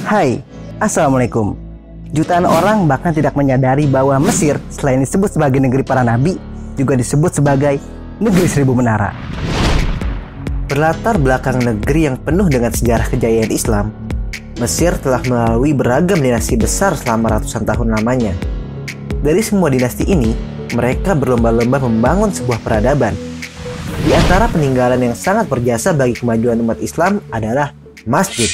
Hai, Assalamualaikum. Jutaan orang bahkan tidak menyadari bahwa Mesir selain disebut sebagai negeri para nabi, juga disebut sebagai negeri seribu menara. Berlatar belakang negeri yang penuh dengan sejarah kejayaan Islam, Mesir telah melalui beragam dinasti besar selama ratusan tahun lamanya. Dari semua dinasti ini, mereka berlomba-lomba membangun sebuah peradaban. Di antara peninggalan yang sangat berjasa bagi kemajuan umat Islam adalah masjid.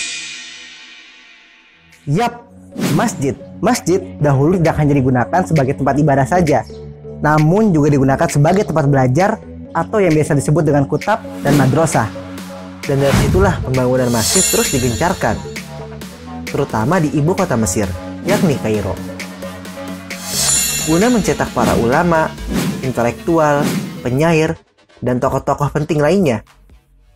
Yap, masjid. Masjid dahulu tidak hanya digunakan sebagai tempat ibadah saja, namun juga digunakan sebagai tempat belajar atau yang biasa disebut dengan kutab dan madrasah. Dan dari situlah pembangunan masjid terus digencarkan, terutama di ibu kota Mesir, yakni Kairo. Guna mencetak para ulama, intelektual, penyair, dan tokoh-tokoh penting lainnya,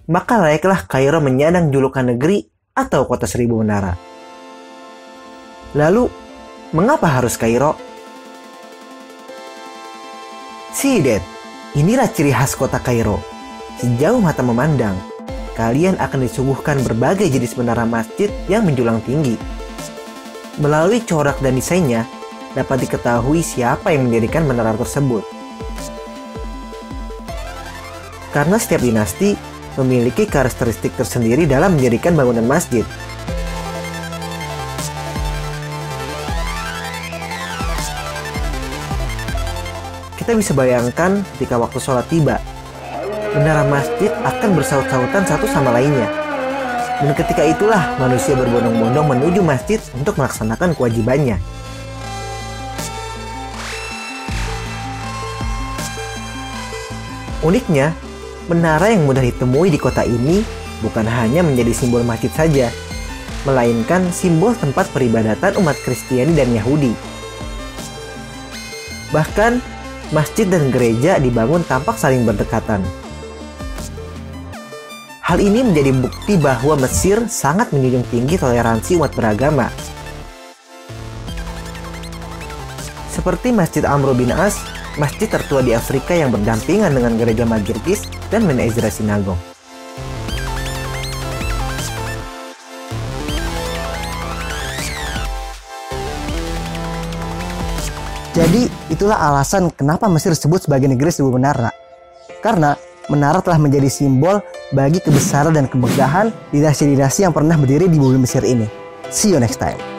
maka layaklah Kairo menyandang julukan negeri atau kota seribu menara. Lalu, mengapa harus Kairo? See that, inilah ciri khas kota Kairo. Sejauh mata memandang, kalian akan disuguhkan berbagai jenis menara masjid yang menjulang tinggi. Melalui corak dan desainnya, dapat diketahui siapa yang mendirikan menara tersebut. Karena setiap dinasti memiliki karakteristik tersendiri dalam mendirikan bangunan masjid. Kita bisa bayangkan ketika waktu sholat tiba, menara masjid akan bersaut-sautan satu sama lainnya. Dan ketika itulah manusia berbondong-bondong menuju masjid untuk melaksanakan kewajibannya. Uniknya, menara yang mudah ditemui di kota ini bukan hanya menjadi simbol masjid saja, melainkan simbol tempat peribadatan umat Kristiani dan Yahudi. Bahkan, masjid dan gereja dibangun tampak saling berdekatan. Hal ini menjadi bukti bahwa Mesir sangat menjunjung tinggi toleransi umat beragama. Seperti Masjid Amr bin As, masjid tertua di Afrika yang berdampingan dengan gereja Magirkis dan Men Ezra Sinagog. Jadi, itulah alasan kenapa Mesir disebut sebagai negeri seribu menara. Karena menara telah menjadi simbol bagi kebesaran dan kemegahan dinasti-dinasti yang pernah berdiri di bumi Mesir ini. See you next time.